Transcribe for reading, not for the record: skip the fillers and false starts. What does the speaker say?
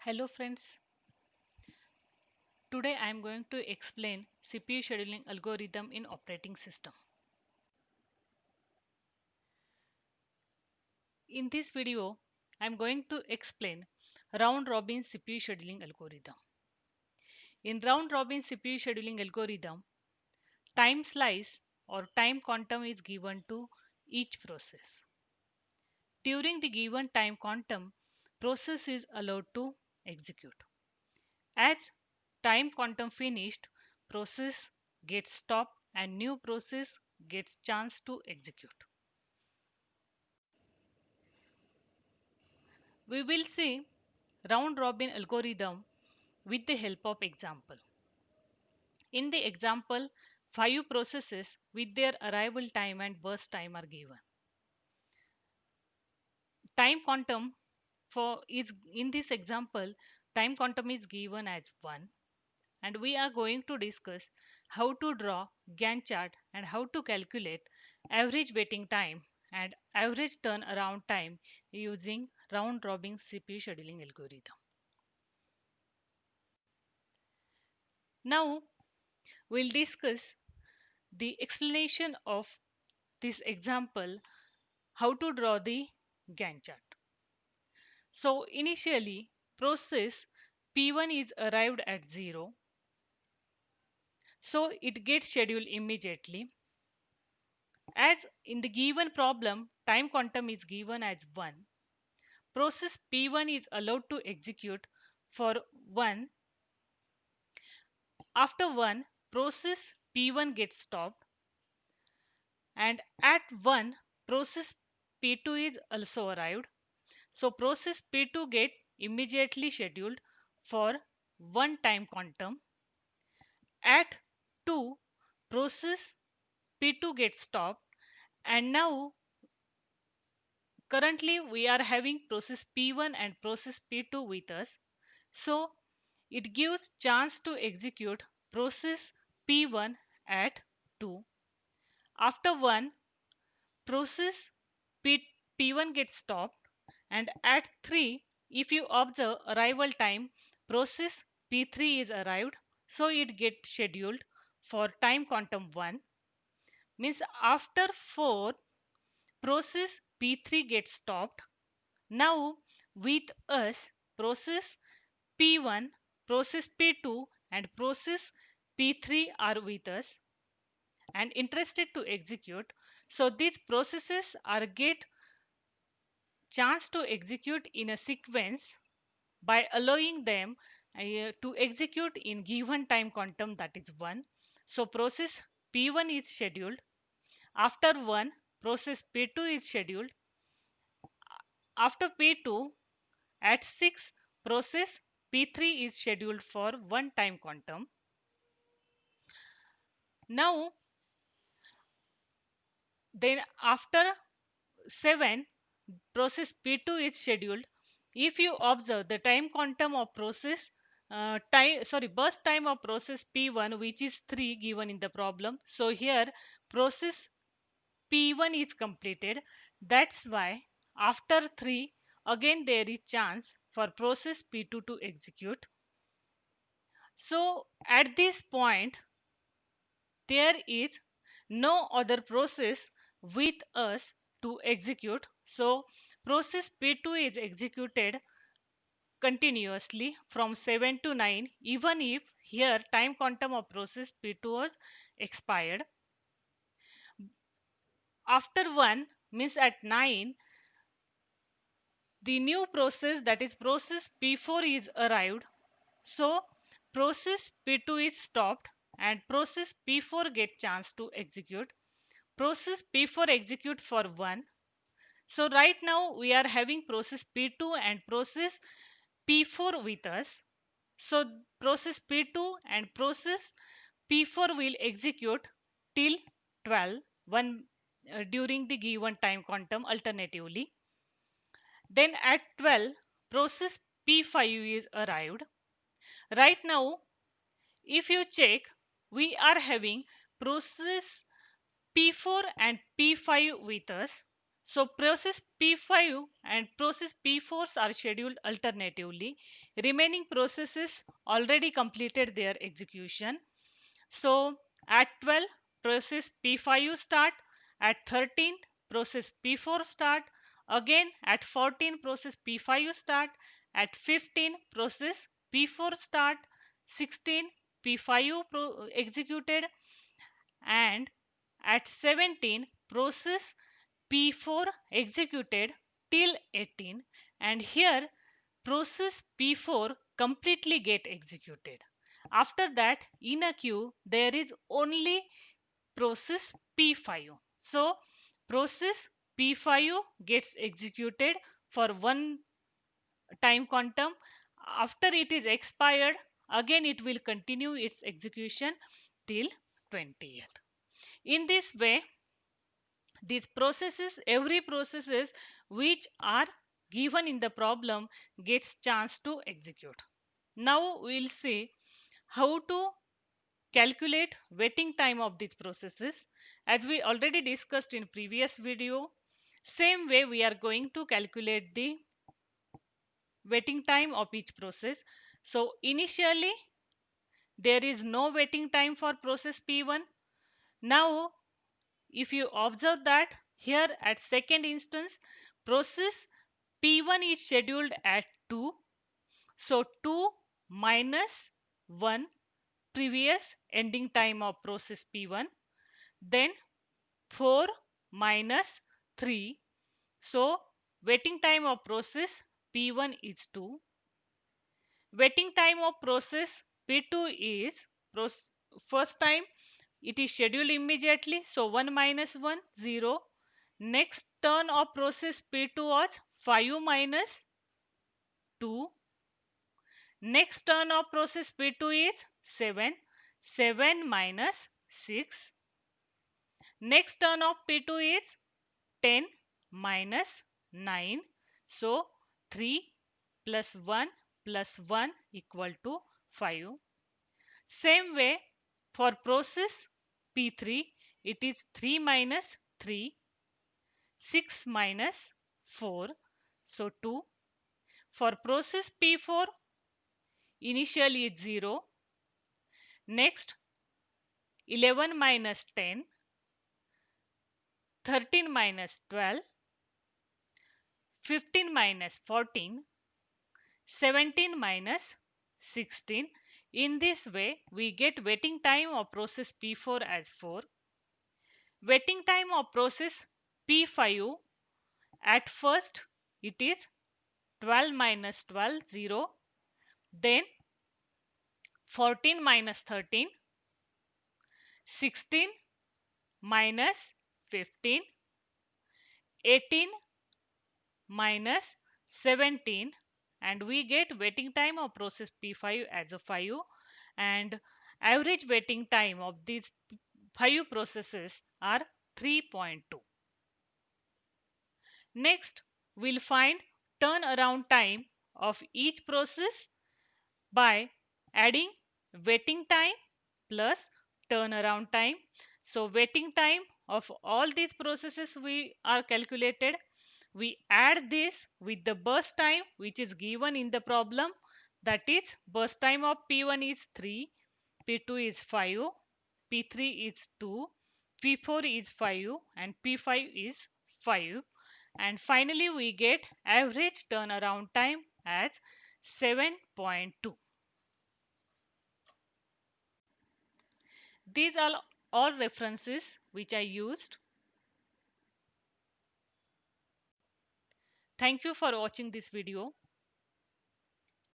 Hello friends, today I am going to explain CPU scheduling algorithm in operating system. In this video, I am going to explain round robin CPU scheduling algorithm. In round robin CPU scheduling algorithm, time slice or time quantum is given to each process. During the given time quantum, process is allowed to execute. As time quantum finished, process gets stopped and new process gets chance to execute. We will see round robin algorithm with the help of example. In the example, 5 processes with their arrival time and burst time are given. Time quantum for is in this example, time quantum is given as 1, and we are going to discuss how to draw Gantt chart and how to calculate average waiting time and average turnaround time using round robin CPU scheduling algorithm. Now we'll discuss the explanation of this example, how to draw the Gantt chart. So initially process P1 is arrived at 0, so it gets scheduled immediately. As in the given problem, time quantum is given as 1. Process P1 is allowed to execute for 1. After 1, process P1 gets stopped, and at 1, process P2 is also arrived. So process P2 get immediately scheduled for 1 time quantum. At 2, process P2 gets stopped, and now currently we are having process P1 and process P2 with us. So it gives chance to execute process P1 at 2. After 1, process P1 gets stopped, and at 3, if you observe arrival time, process P3 is arrived, so it gets scheduled for time quantum 1. Means after 4, process P3 gets stopped. Now with us, process P1, process P2 and process P3 are with us and interested to execute. So these processes are get chance to execute in a sequence by allowing them to execute in given time quantum, that is 1. So process P1 is scheduled. After 1, process P2 is scheduled. After P2, at 6, process P3 is scheduled for 1 time quantum. Now, then after 7, process P2 is scheduled. If you observe the time quantum of process burst time of process P1, which is 3 given in the problem. So here process P1 is completed. That's why after 3, again there is chance for process P2 to execute. So at this point, there is no other process with us to execute. So process P2 is executed continuously from 7 to 9, even if here time quantum of process P2 was expired. After 1 means at 9, the new process, that is process P4, is arrived. So process P2 is stopped and process P4 get chance to execute. Process P4 execute for 1. So right now we are having process P2 and process P4 with us. So process P2 and process P4 will execute till 12, during the given time quantum alternatively. Then at 12, process P5 is arrived. Right now, if you check, we are having process P4 and P5 with us. So process P5 and process P4 are scheduled alternatively. Remaining processes already completed their execution. So at 12, process P5 start. At 13, process P4 start. Again at 14, process P5 start. At 15, process P4 start. 16, P5 executed. And at 17, process P4 executed till 18, and here process P4 completely get executed. After that, in a queue there is only process P5. So process P5 gets executed for one time quantum. After it is expired, again it will continue its execution till 20th. In this way, these processes, every processes which are given in the problem gets chance to execute. Now we'll see how to calculate waiting time of these processes. As we already discussed in previous video, same way we are going to calculate the waiting time of each process. So initially there is no waiting time for process P1. Now if you observe that here at second instance, process P1 is scheduled at 2. So 2 minus 1 previous ending time of process P1. Then 4 minus 3. So waiting time of process P1 is 2. Waiting time of process P2 is first time it is scheduled immediately. So 1 minus 1, 0. Next turn of process P2 was 5 minus 2. Next turn of process P2 is 7. 7 minus 6. Next turn of P2 is 10 minus 9. So 3 plus 1 plus 1 equal to 5. Same way for process P3, it is 3 minus 3, 6 minus 4, so 2. For process P4, initially it's 0. Next, 11 minus 10, 13 minus 12, 15 minus 14, 17 minus 16. In this way, we get waiting time of process P4 as 4. Waiting time of process P5, at first it is 12 minus 12, 0. Then 14 minus 13, 16 minus 15, 18 minus 17, and we get waiting time of process P5 as a 5, and average waiting time of these 5 processes are 3.2. Next, we'll find turnaround time of each process by adding waiting time plus turnaround time. So waiting time of all these processes we are calculated. We add this with the burst time which is given in the problem, that is burst time of P1 is 3, P2 is 5, P3 is 2, P4 is 5 and P5 is 5, and finally we get average turnaround time as 7.2. These are all references which I used. Thank you for watching this video.